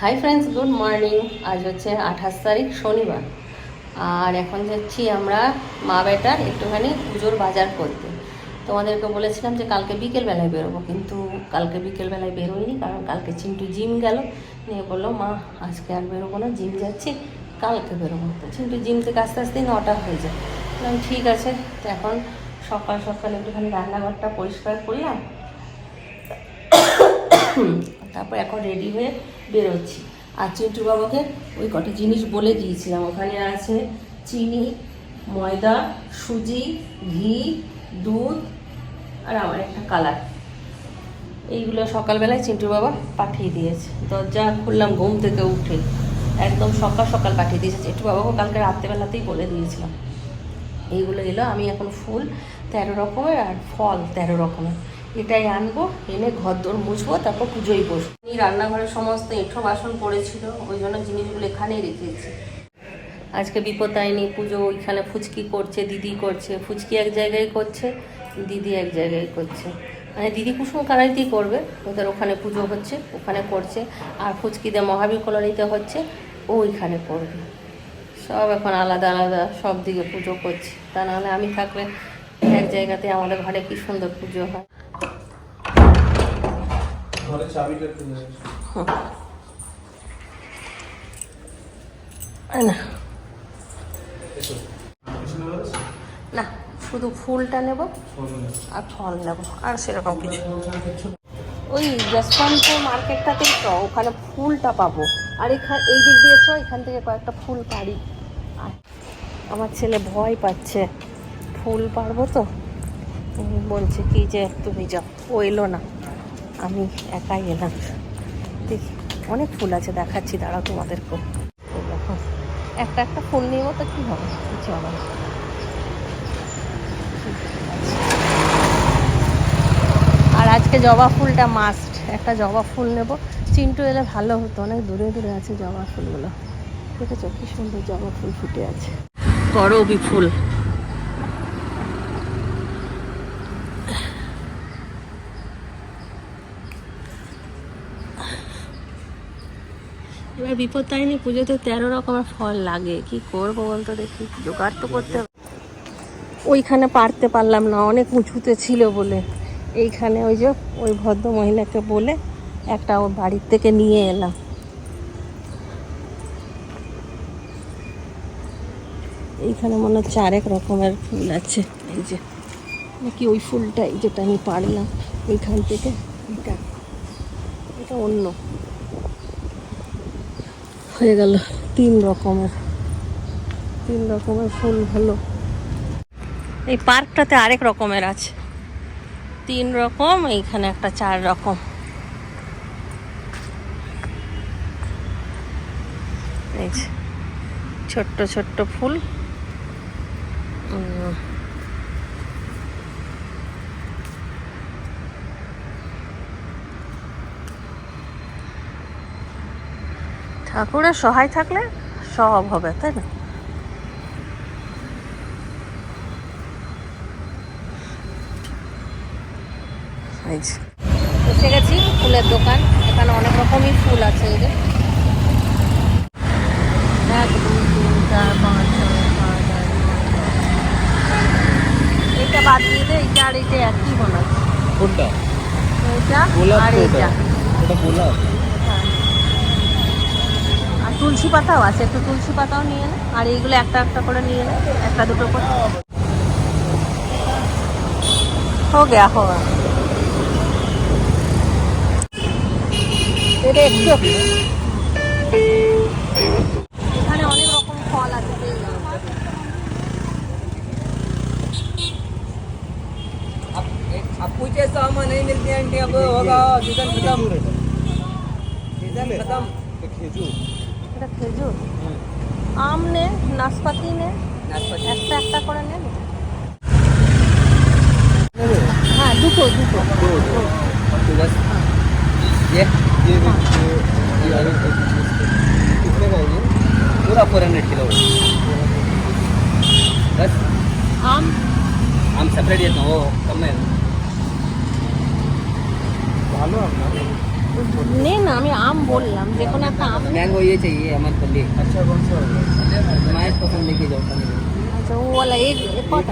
Hi friends, good morning. আজ হচ্ছে 28 তারিখ শনিবার। আর এখন যাচ্ছি আমরা মা বেটার একটুখানি পুজোর বাজার করতে। তোমাদেরকে বলেছিলাম যে কালকে বিকেলবেলায় বেরোবো, কিন্তু কালকে বিকেলবেলায় বেরোয়নি, কারণ কালকে চিন্টু জিম গেল। নিয়ে বললো মা আজকে আর বেরোবো না, জিম যাচ্ছি, কালকে বেরোবো। তো চিন্টু জিম থেকে আস্তে আস্তেই 9টা হয়ে যায়। বললাম ঠিক আছে। তো এখন সকাল সকাল একটুখানি রান্নাঘরটা পরিষ্কার করলাম, তারপর এখন রেডি হয়ে বেরোচ্ছি। আর চিন্টু বাবাকে ওই কটা জিনিস বলে দিয়েছিলাম, ওখানে আছে চিনি, ময়দা, সুজি, ঘি, দুধ আর আমার একটা কালার। এইগুলো সকালবেলায় চিন্টু বাবা পাঠিয়ে দিয়েছে। দরজা খুললাম ঘুম থেকে উঠে, একদম সকাল সকাল পাঠিয়ে দিয়েছে। চিন্টু বাবাকে কালকে রাত্রেবেলাতেই বলে দিয়েছিলাম। এইগুলো এলো। আমি এখন ফুল 13 রকমের আর ফল 13 রকমের, এটাই আনবো, এনে ঘরদোর মুছবো, তারপর পুজোই বসবো। রান্নাঘরের সমস্ত এঁঠো বাসন পড়েছিল, ওই জন্য জিনিসগুলো এখানেই রেখেছি। আজকে বিপত্তারিণী পুজো, ওইখানে ফুচকি করছে, দিদি করছে। ফুচকি এক জায়গায় করছে, দিদি এক জায়গায় করছে। মানে দিদি কুসুম কানাইতেই করবে, ওদের ওখানে পুজো হচ্ছে, ওখানে করছে। আর ফুচকিতে মহাবীর কলোনিতে হচ্ছে, ও ওইখানে করবে। সব এখন আলাদা আলাদা সব দিকে পুজো করছি। তা নাহলে আমি থাকলে এক জায়গাতে আমাদের ঘরে কি সুন্দর পুজো হয়। না না, শুধু ফুলটা নেব আর ফল নেব, আর সেরকম কিছু। ওই যশবন্তপুর মার্কেটটাতেই তো, ওখানে ফুলটা পাবো। আর এই দিক দিয়ে এখান থেকে কয়েকটা ফুল পারি। আর আমার ছেলে ভয় পাচ্ছে, ফুল পারবো তো, বলছে কি যে তুমি যাও। ও এলো না, আমি একাই এলাম। দেখি অনেক ফুল আছে, দেখাচ্ছি, দাঁড়াও তোমাদেরকে। দেখো একটা একটা ফুল নিয়েও তো কী হবে, কিছু হবে না। আর আজকে জবা ফুলটা মাস্ট, একটা জবা ফুল নেব। চিন্টু এলে ভালো হতো, অনেক দূরে দূরে আছে জবা ফুলগুলো। দেখেছো কি সুন্দর জবা ফুল ফুটে আছে, করবী ফুল। এবার বিপত্তারিণী পুজোতে 13 রকমের ফল লাগে, কি করবো বলতো, দেখি জোগাড় তো করতে হবে। ওইখানে পারতে পারলাম না, অনেক উঁচুতে ছিল বলে। এইখানে ওই যে ওই ভদ্র মহিলাকে বলে একটা ওর বাড়ির থেকে নিয়ে এলাম। এইখানে মনে হচ্ছে আরেক রকমের ফুল আছে। এই যে নাকি ওই ফুলটাই যেটা আমি পারলাম ওইখান থেকে, এটা এটা অন্য হয়ে গেল। 3 রকমের ফুল হলো। এই পার্কটাতে আরেক রকমের আছে, 3 রকম, এইখানে একটা 4 রকম। এই যে ছোট্ট ছোট্ট ফুল। ঠাকুরের সহায় থাকলে সব হবে, তাই না? এসে গেছি ফুলের দোকান। এখানে অনেক রকমই ফুল আছে। এই যে 1 2 3 4 5 6 7 8 এইটা বাদ দিয়ে দে, এইটা আর এইটা একই মনে হচ্ছে। কোনটা? এইটা আর এইটা। এটা গোলাপ। হ্যাঁ, আর তুলসী পাতাও আছে, একটু তুলসী পাতাও নিয়ে নে। আর এইগুলো একটা একটা করে নিয়ে নে, একটা দুটো করে। हो गया होगा এটা একটু। এখানে অনেক রকম ফল আছে। अब कुछ ऐसा आम नहीं मिलती आंटी, अब होगा सीजन खत्म। सीजन खत्म। खेजूर, এটা খেজুর। আম নে, নাশপাতি নে, नाशपाती একটা একটা করে নে। হ্যাঁ, দুটো দুটো। तो बस ये कितने का है ये? पूरा 400 किलो बस। আম हम सेपरेट देता हूँ कम है। ভালো আপনার নে না, আমি আম বললাম, যে কোনো একটা আম। मैंगो ये चाहिए अमरपल्ली। अच्छा कौन सा होगा? तुम्हारे पसंद लेके जाओ। আচ্ছা ও বলা এক কত?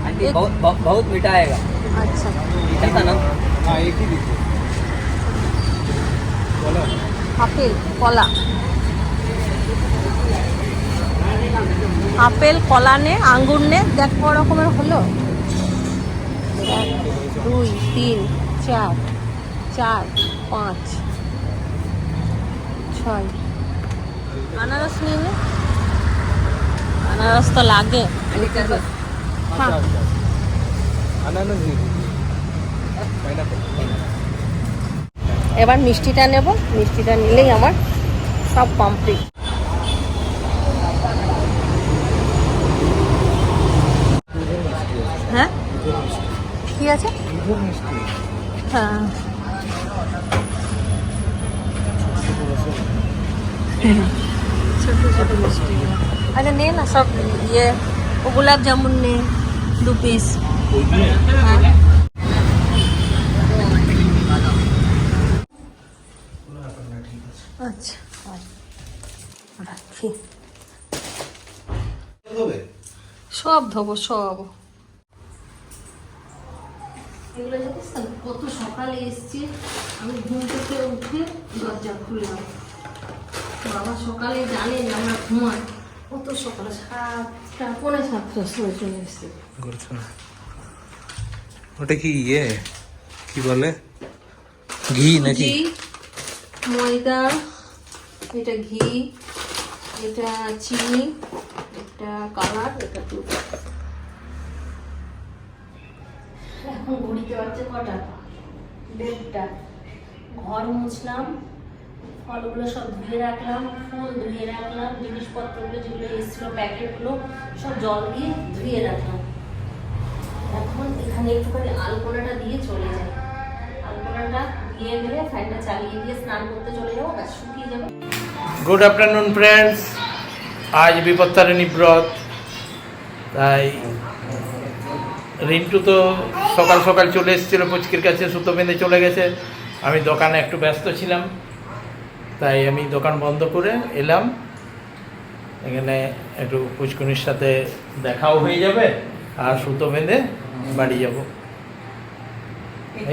आंटी एक- बहुत बहुत बहुत मीठा आएगा। আচ্ছা मीठा था ना? हाँ एक ही दीजिए। बोला আপেল কলা, আপেল কলা নে, আঙ্গুর নে, দেখ ক রকমের হলো। 1 2 3 4 4 5 6। আনারস নিয়ে নে, আনারস তো লাগে। हाँ। अच्छा अच्छा अनानास दे दीजिए। पाइनएप्पल। এবার মিষ্টিটা নেব, মিষ্টিটা নিলেই আমার সব কমপ্লিট। হ্যাঁ কি আছে? হ্যাঁ ছোট ছোট মিষ্টি। আরে নে না সব, ইয়ে ও গোলাপ জামুন নে 2 পিস। হ্যাঁ আচ্ছা রাখি, সব ধোবো সব। এগুলো জানিস তো, কত সকালে এসছি আমি, ঘুম থেকে উঠে দরজা খুললাম। বাবা সকালে জানে যে আমরা ঘুমাই, কত সকালে 7টা 7:45 সময় চলে এসছি। ওটা কি ইয়ে কি বলে ঘি নাকি? সুজি, ময়দা, এটা ঘি, এটা চিনি, এটা কালার, এটা দুধ। এখন ঘড়িতে বাজছে কটা? 1:30। ঘর মুছলাম, ফলগুলো সব ধুয়ে রাখলাম, ফুল ধুয়ে রাখলাম, জিনিসপত্রগুলো যেগুলো এসেছিলো প্যাকেটগুলো সব জল দিয়ে ধুয়ে রাখলাম। এখন এখানে একটুখানি আলপনাটা দিয়ে চলে যাই, আলপনাটা দিয়ে গেলে ফ্যানটা চালিয়ে দিয়ে স্নান করতে চলে যাবো, ব্যাস শুকিয়ে যাবে। গুড আফটারনুন ফ্রেন্ডস, আজ বিপত্তারিণী ব্রত, তাই রিন্টু তো সকাল সকাল চলে এসেছিলো পুচকির কাছে, সুতো বেঁধে চলে গেছে। আমি দোকানে একটু ব্যস্ত ছিলাম, তাই আমি দোকান বন্ধ করে এলাম। এখানে একটু পুচকুনির সাথে দেখাও হয়ে যাবে আর সুতো বেঁধে বাড়ি যাব।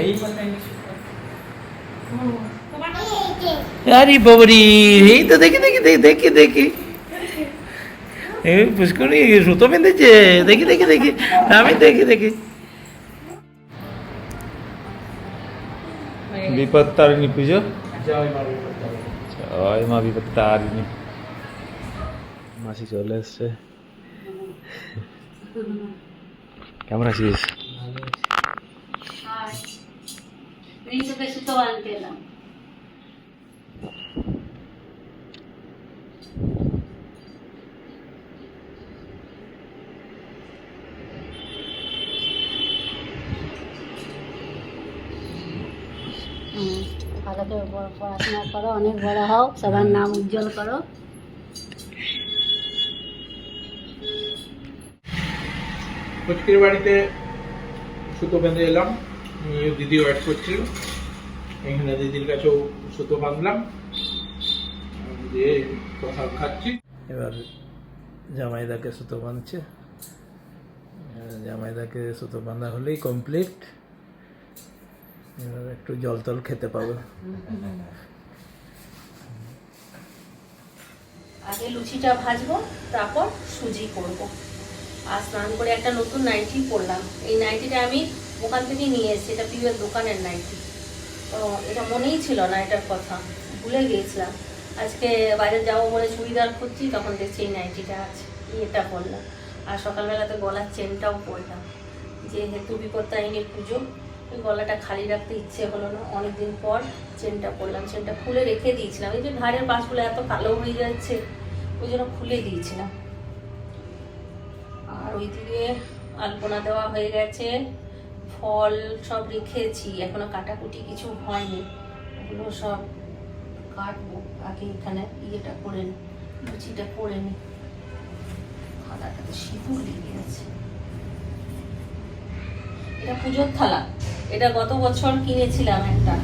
এই আরে বাবরি, এই তো দেখি দেখি দেখি দেখি দেখি এই পুষ্করি সুতো বেঁধেছে, দেখি দেখি দেখি, আমি দেখি দেখি। বিপত্তারিণী পুজো। জয় মা বিপত্তারিণী। জয় মা বিপত্তারিণী। মাসি চলে এসছে। কেমন আছিস? রিঞ্চুকে সুতো আনতে এলাম। ভালো করে পড়াশোনা করো, অনেক বড় হও, সবার নাম উজ্জ্বল করো। পুচকির বাড়িতে সুতো বেঁধে এলাম, দিদি ওয়েট করছিল, এখানে দিদির কাছেও সুতো বাঁধলাম, দিয়ে কথা খাচ্ছি। এবার জামাইদাকে সুতো বাঁধছে, জামাইদাকে সুতো বাঁধা হলেই কমপ্লিট। এবার একটু জল টল খেতে পাবো। আগে লুচিটা ভাজবো, তারপর সুজি করবো। আর স্নান করে একটা নতুন নাইটি পরলাম। এই নাইটিটা আমি ওখান থেকে নিয়ে এসেছি, এটা পিওর দোকানের নাইটি। তো এটা মনেই ছিল না, এটার কথা ভুলে গিয়েছিলাম। আজকে বাজার যাবো বলে চুড়িদার করছি, তখন দেখছি এই নাইটিটা আছে, এটা পরলাম। আর সকালবেলাতে গলার চেনটাও পরলাম, যেহেতু বিপত্তারিণী পুজো, ওই গলাটা খালি রাখতে ইচ্ছে হলো না, অনেকদিন পর চেনটা পরলাম। চেনটা খুলে রেখে দিয়েছিলাম, এই যে ঘাড়ের পাশগুলো এত কালো হয়ে যাচ্ছে, ওই জন্য খুলে দিয়েছিলাম। আর ওইদিকে আলপনা দেওয়া হয়ে গেছে, ফল সব রেখেছি, এখনো কাটাকুটি কিছু হয়নি, ওগুলো সব কাটবো। আগে এখানে ইয়েটা করে নি, লুচিটা করে নি। খাদাটাতে সিঁদুর লেগে আছে। এটা পুজোর থালা, এটা গত বছর কিনেছিলাম একটা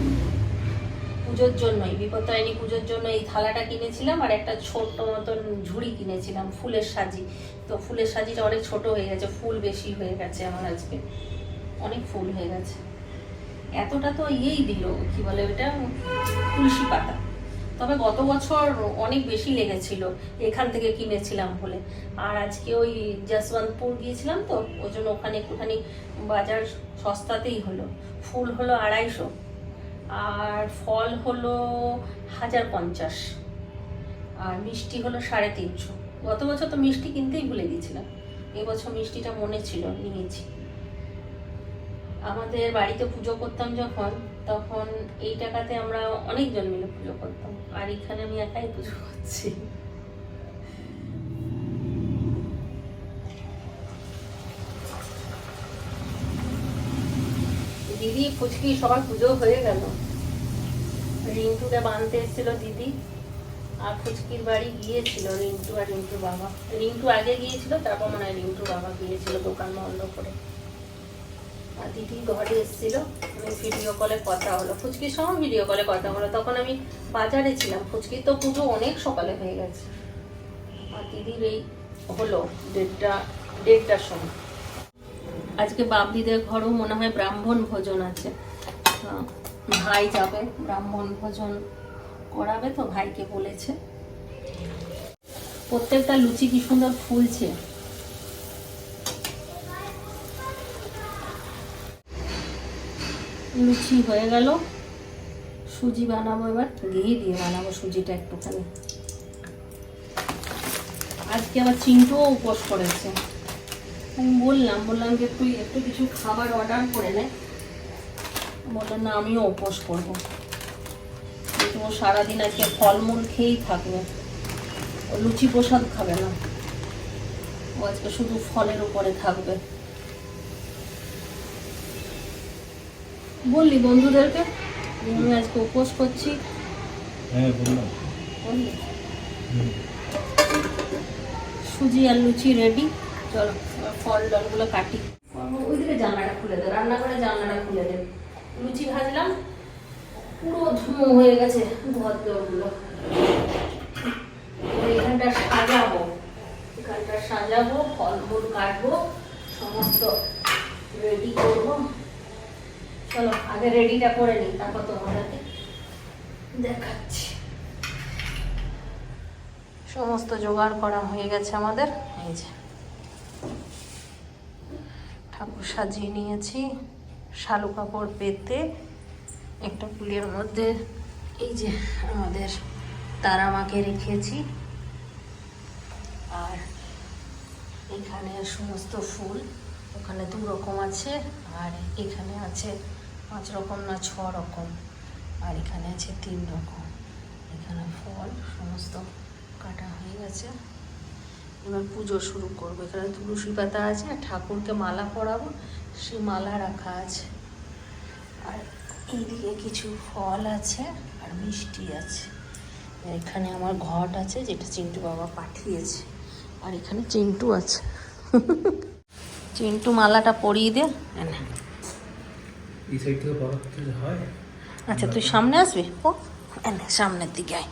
পুজোর জন্যই, বিপত্তারিণী পুজোর জন্য এই থালাটা কিনেছিলাম, আর একটা ছোট মতন ঝুড়ি কিনেছিলাম ফুলের সাজি। তো ফুলের সাজিটা অনেক ছোট হয়ে গেছে, ফুল বেশি হয়ে গেছে আমার আজকে, অনেক ফুল হয়ে গেছে। এতটা তো ইয়েই দিল, কি বলে ওটা, তুলসী পাতা। তবে গত বছর অনেক বেশি লেগেছিল, এখান থেকে কিনেছিলাম বলে। আর আজকে ওই যশবন্তপুর গিয়েছিলাম তো, ওই জন্য ওখানে একটুখানি বাজার সস্তাতেই হলো। ফুল হলো 250, আর ফল হলো 1050, আর মিষ্টি হলো 350। গত বছর তো মিষ্টি কিনতেই ভুলে গিয়েছিলাম, এবছর মিষ্টিটা মনে ছিল, নিয়েছি। আমাদের বাড়িতে পুজো করতাম যখন, তখন এই টাকাতে আমরা অনেকজন মিলে পুজো করতাম, আর এখানে আমি একাই পুজো করছি। দিদি ফুচকি সবার পুজো হয়ে গেল। রিন্টুকে বাঁধতে এসেছিল দিদি, আর ফুচকির বাড়ি গিয়েছিল রিন্টু আর রিন্টুর বাবা। রিন্টু আগে গিয়েছিল, তারপর মনে হয় রিন্টুর বাবা গিয়েছিল দোকান বন্ধ করে। আর দিদি ঘরে এসেছিল, আমি ভিডিও কলে কথা হলো, ফুচকির সময় ভিডিও কলে কথা হলো। তখন আমি বাজারে ছিলাম, ফুচকির তো পুজো অনেক সকালে হয়ে গেছে। আর দিদির এই হলো 1:30টার সময়। আজকে বাবলিদের ঘরেও মনে হয় ব্রাহ্মণ ভোজন আছে, ভাই যাবে ব্রাহ্মণ ভোজন করাবে, তো ভাইকে বলেছে। প্রত্যেকটা লুচি কি সুন্দর ফুলছে। লুচি হয়ে গেল, সুজি বানাবো এবার, ঘি দিয়ে বানাবো সুজিটা একটুখানি। আজকে আবার চিন্টুও উপোস করেছে। আমি বললাম যে তুই একটু কিছু খাবার অর্ডার করে নে, বললাম না আমিও উপোস করবো। কিন্তু ও সারাদিন আজকে ফলমূল খেয়েই থাকবে, ও লুচি প্রসাদ খাবে না, ও আজকে শুধু ফলের উপরে থাকবে। বললি বন্ধুদেরকে আমি আজকে উপোস করছি? হ্যাঁ বললাম। বললি? সুজি আর লুচি রেডি, চলো এবার ফল ডলগুলো কাটি। ওইদিকে জানলাটা খুলে দে, রান্নাঘরে জানলাটা খুলে দে। লুচি ভাজলাম, পুরো ধুমো হয়ে গেছে ঘর দরগুলো। এখানটা সাজাবো, ফলমূল কাটবো, সমস্ত রেডি করবো। চলো আগে রেডিটা করে নিই, তারপর তোমাদেরকে দেখাচ্ছি। সমস্ত জোগাড় করা হয়ে গেছে আমাদের। এই যে ঠাকুর সাজিয়ে নিয়েছি, শালু কাপড় পেতে একটা ফুলের মধ্যে এই যে আমাদের তারা মাকে রেখেছি, আর এখানে সমস্ত ফুল, ওখানে 2 রকম আছে, আর এখানে আছে 5 রকম না 6 রকম, আর এখানে আছে 3 রকম। এখানে ফল সমস্ত কাটা হয়ে গেছে, এবার পুজো শুরু করবো। এখানে তুলসী পাতা আছে, আর ঠাকুরকে মালা পরাবো, সে মালা রাখা আছে। আর এইদিকে কিছু ফল আছে আর মিষ্টি আছে। এখানে আমার ঘট আছে, যেটা চিন্টু বাবা পাঠিয়েছে, আর এখানে চিন্টু আছে। চিন্টু মালাটা পরিয়ে দে। এই সাইড থেকে বড় কিছু হয়? আচ্ছা তুই সামনে আসবি, ও এনে সামনের দিকে আয়।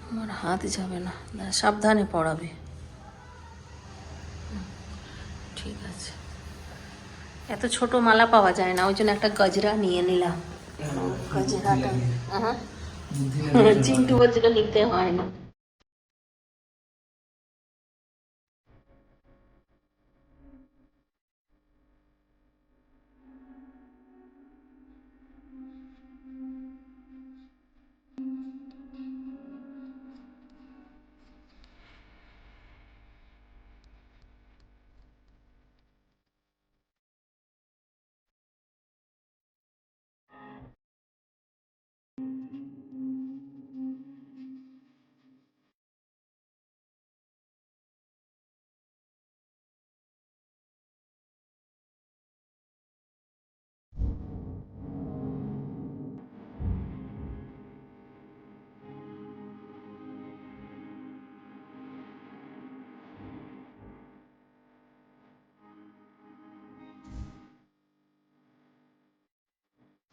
আমার হাত যাবে না, সাবধানে পড়াবে। ঠিক আছে, এত ছোট মালা পাওয়া যায় না, ওই জন্য একটা গজরা নিয়ে নিলাম। গজরাটা হ্যাঁ চিন্টু বলছিল নিতে হয় না।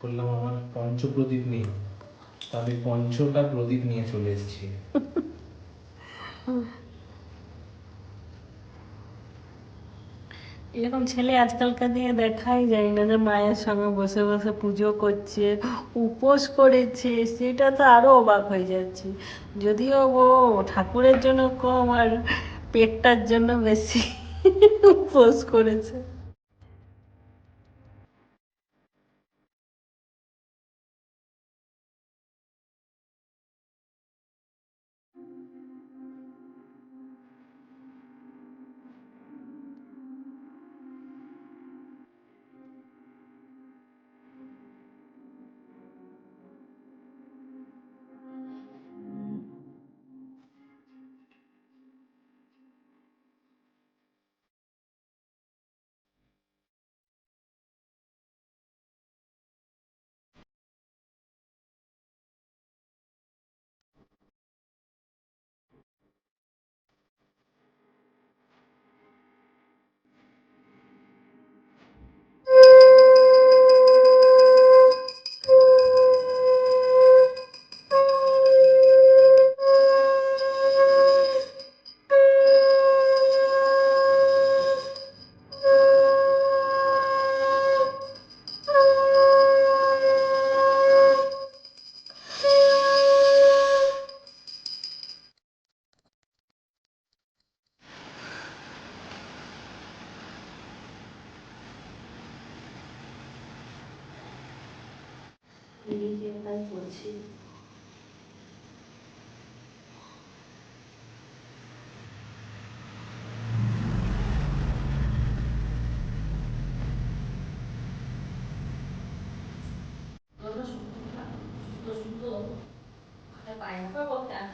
বললাম আমার পঞ্চপ্রদীপ নেই, তবে পঞ্চটা প্রদীপ নিয়ে চলে এসেছি। এরকম ছেলে আজকালকার দিনে দেখাই যায় না, যে মায়ের সঙ্গে বসে বসে পুজো করছে, উপোস করেছে, সেটা তো আরো অবাক হয়ে যাচ্ছে। যদিও ও ঠাকুরের জন্য কম আর পেটটার জন্য বেশি উপোস করেছে। বলছি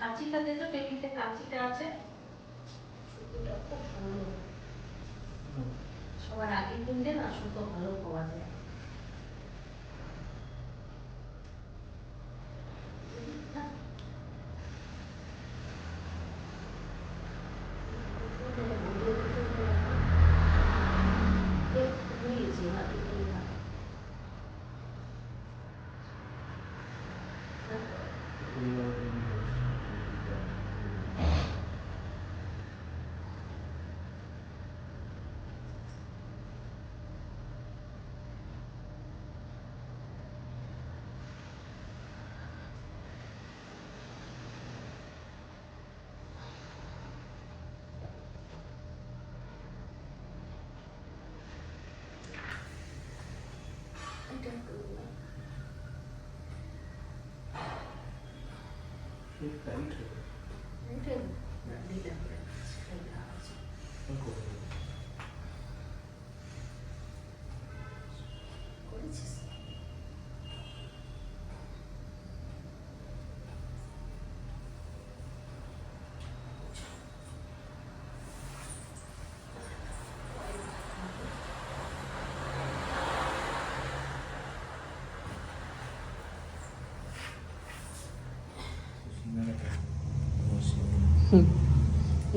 কাঁচিটা দিয়ে তো টেবিলতে কাঁচিটা আছে, সুতোটা খুব সুন্দর। সবার আগে কিনলে না সুতো ভালো পাওয়া যায়।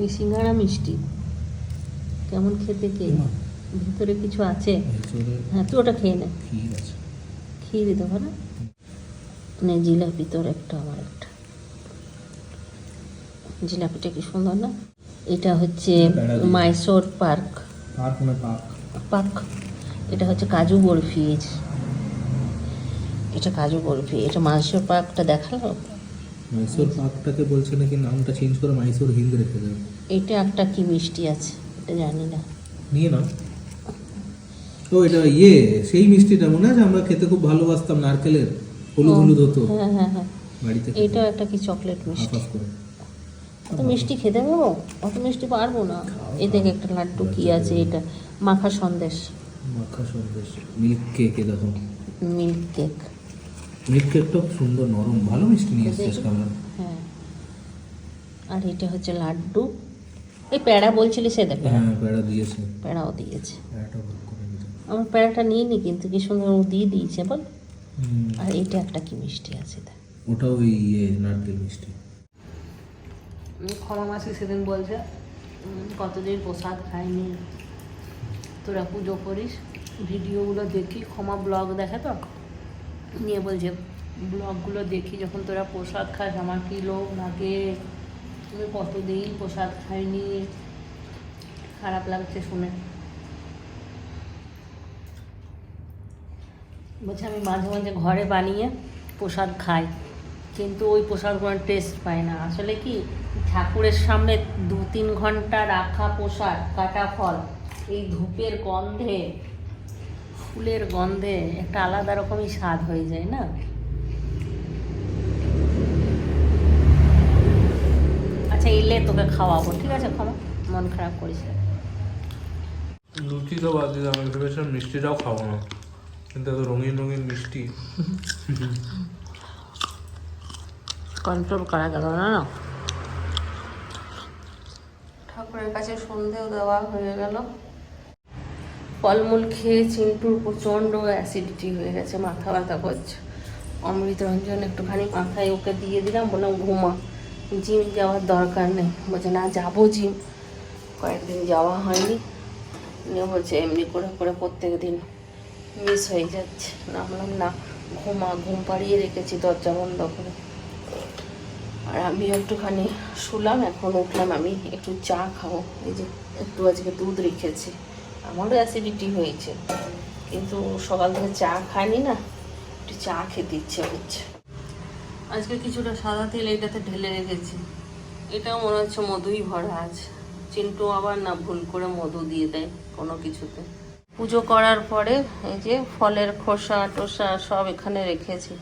এই সিঙ্গাড়া মিষ্টি কেমন খেতে, কে ভিতরে কিছু আছে? হ্যাঁ, তুই ওটা খেয়ে নে। ক্ষীর দেবো না, জিলাপি তোর একটা, আমার একটা। জিলাপিটা কি সুন্দর না? এটা হচ্ছে মাইসোর পার্ক, পাক। এটা হচ্ছে কাজু বরফি, এটা কাজু বরফি। এটা মাইসোর পার্কটা দেখালো। মাইসোর পাকটাকে বলছে নাকি নামটা চেঞ্জ করে মাইসোর হিল রেখে দেবে। এটা একটা কি মিষ্টি আছে, এটা জানি না। নিয়ে নাও। ও এটা সেই মিষ্টিটা মনে আছে আমরা খেতে খুব ভালোবাসতাম, নারকেলের হলুদ হলুদ হতো। হ্যাঁ হ্যাঁ হ্যাঁ, বাড়িতে এটা একটা কি চকলেট মিষ্টি। হাফ করে অত মিষ্টি খেতে পারবো? অত মিষ্টি পারবো না। এ থেকে একটা লাড্ডু কি আছে, এটা মাখা সন্দেশ, মাখা সন্দেশ, মিল্ক কেক। এ দেখো মিল্ক কেক। মিল্ক কেকটা সুন্দর নরম, ভালো মিষ্টি নিয়ে এসেছিস কালার। হ্যাঁ, আর এটা হচ্ছে লাড্ডু। এই প্যাড়া বলছিলি, সে দেখ হ্যাঁ প্যাড়া দিয়েছে, প্যাড়াও দিয়েছে। প্যাড়াটা ভাগ করে নিতে। আমার প্যাড়াটা নিয়ে নি, কিন্তু কি সুন্দর ও দিয়ে দিয়েছে বল। আর এটা একটা কি মিষ্টি আছে, দেখ ওটা ওই নারকেল মিষ্টি। ক্ষমা মাসি সেদিন বলছে কতদিন প্রসাদ খাইনি, তোরা পুজো করিস, ভিডিওগুলো দেখি। ক্ষমা ব্লগ দেখে তো, নিয়ে বলছে ব্লগগুলো দেখি যখন তোরা প্রসাদ খাস আমার কি লোভ লাগে, তুমি কতদিন প্রসাদ খাইনি, খারাপ লাগছে শুনে। বলছে আমি মাঝে মাঝে ঘরে বানিয়ে প্রসাদ খাই, কিন্তু ওই প্রসাদ কোনো টেস্ট পাই না। আসলে কি ঠাকুরের সামনে 2-3 ঘন্টা রাখা প্রসাদ, কাটা ফল, এই ধূপের গন্ধে, ফুলের গন্ধে একটা আলাদা রকমই স্বাদ হয়ে যায় না। আচ্ছা এলে তোকে খাওয়াবো, ঠিক আছে? খাওয়া, মন খারাপ করিস না। লুচি তো বাদ দিলাম, আমি ভেবেছিলাম মিষ্টিটাও খাবো না, কিন্তু এত রঙিন রঙিন মিষ্টি। কন্ট্রোল করা গেল না। ঠাকুরের কাছে সন্ধেও দেওয়া হয়ে গেল। ফলমূল খেয়ে চিন্টুর প্রচণ্ড অ্যাসিডিটি হয়ে গেছে, মাথা ব্যথা করছে। অমৃতরঞ্জন একটুখানি মাথায় ওকে দিয়ে দিলাম, বললাম ঘুমা, জিম যাওয়ার দরকার নেই। বলছে না যাবো জিম, কয়েকদিন যাওয়া হয়নি, নিয়ে বলছে এমনি করে করে প্রত্যেক দিন মিস হয়ে যাচ্ছে। না বললাম না ঘুমা, ঘুম পাড়িয়ে রেখেছি দরজা বন্ধ করে। আর আমি একটুখানি শুলাম, এখন উঠলাম, আমি একটু চা খাবো। এই যে একটু আজকে দুধ রেখেছি, আমারও অ্যাসিডিটি হয়েছে কিন্তু সকাল থেকে চা খাইনি না, একটু চা খেতে ইচ্ছে হচ্ছে। আজকে কিছুটা সাদা তেল এটাতে ঢেলে রেখেছি, এটাও মনে হচ্ছে মধুই ভরা আছে। চিন্টু আবার না ভুল করে মধু দিয়ে দেয় কোনো কিছুতে। পুজো করার পরে এই যে ফলের খোসা টোসা সব এখানে রেখেছি,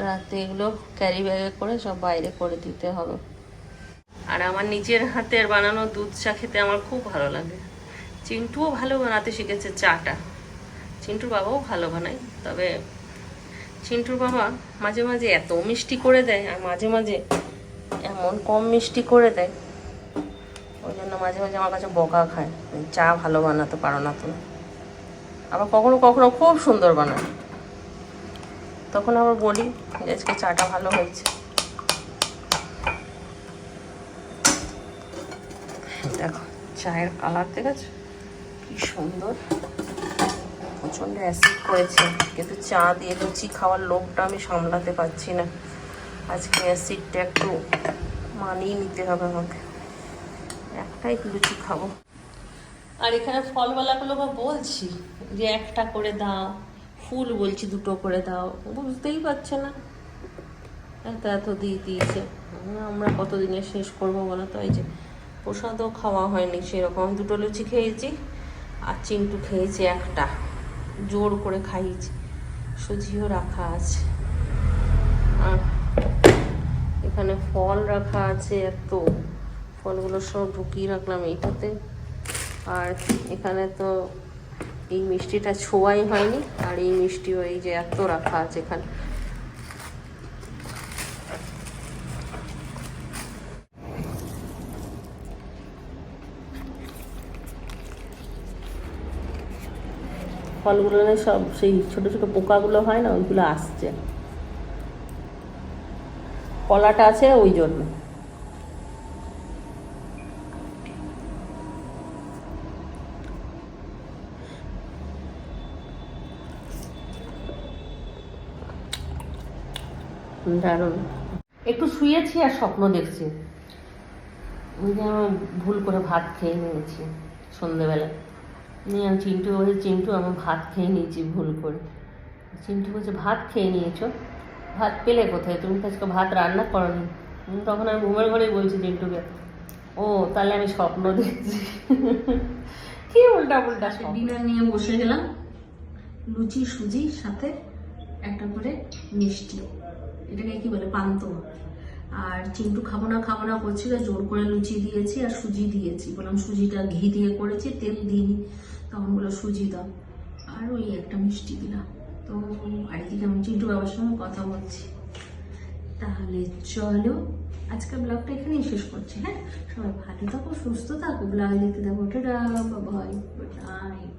রাতে এগুলো ক্যারি ব্যাগে করে সব বাইরে করে দিতে হবে। আর আমার নিজের হাতের বানানো দুধ চা খেতে আমার খুব ভালো লাগে। চিন্টুও ভালো বানাতে শিখেছে চাটা, চিন্টুর বাবাও ভালো বানায়, তবে চিন্টুর বাবা মাঝে মাঝে এত মিষ্টি করে দেয় আর মাঝে মাঝে এমন কম মিষ্টি করে দেয়, ওই জন্য মাঝে মাঝে আমার কাছে বকা খায়, চা ভালো বানাতে পারো না তুমি। আবার কখনো কখনো খুব সুন্দর বানায়, তখন আবার বলি যে আজকে চাটা ভালো হয়েছে। দেখো চায়ের কালার দেখেছো কি সুন্দর, প্রচণ্ড অ্যাসিড করেছে, কিন্তু চা দিয়ে লুচি খাওয়ার লোভটা আমি সামলাতে পারছি না। আজকে অ্যাসিডটা একটু মানিয়ে নিতে হবে আমাকে, একটাই লুচি খাবো। আর এখানে ফলওয়ালাগুলো বা বলছি যে একটা করে দাও, ফুল বলছি 2টো করে দাও, বুঝতেই পারছে না, এত এত দিয়ে দিয়েছে। আমরা কতদিনে শেষ করবো বলো তো? এই যে প্রসাদও খাওয়া হয়নি সেরকম, আমি 2টো লুচি খেয়েছি আর চিন্টু খেয়েছে একটা, জোর করে খাইয়েছি। সুজিও রাখা আছে, আর এখানে ফল রাখা আছে, এত ফলগুলো সব ঢুকিয়ে রাখলাম এইটাতে। আর এখানে তো এই মিষ্টিটা ছোঁয়াই হয়নি, আর এই মিষ্টিও এই যে এত রাখা আছে এখানে। ফলগুলো সব সেই ছোট ছোট পোকাগুলো হয় না, ওইগুলো আসছে, কলাটা আছে ওই জন্য। দারুণ। একটু শুয়েছি আর স্বপ্ন দেখছি, ওই যে আমি ভুল করে ভাত খেয়ে নিয়েছি সন্ধেবেলা, নিয়ে চিন্টু বলছে চিন্টু আমি ভাত খেয়ে নিয়েছি ভুল করে। চিন্টু বলছে ভাত খেয়ে নিয়েছো? ভাত পেলে কোথায়? তুমি তো আজকে ভাত রান্না করোনি। তখন আমি ঘুমের ঘরেই বলছি চিন্টুকে, ও তাহলে আমি স্বপ্ন দেখছি। কি উল্টা পুল্টা। ডিনার নিয়ে বসে গেলাম, লুচি সুজির সাথে একটা করে মিষ্টি, এটাকে কি বলে পান্তুয়া। আর চিন্টু খাবো না করছিল, জোর করে লুচি দিয়েছি আর সুজি দিয়েছি, বললাম সুজিটা ঘি দিয়ে করেছি তেল দিইনি, তখন বললো সুজি দাও, আর ওই একটা মিষ্টি দিলাম। তো বাড়িতে আমি চিন্টু বাবার সঙ্গে কথা বলছি। তাহলে চলো আজকের ব্লগটা এখানেই শেষ করছি। হ্যাঁ, সবাই ভালো থাকো, সুস্থ থাকো, ব্লগ দেখতে থাকো, টাটা, বাই, গুড নাইট।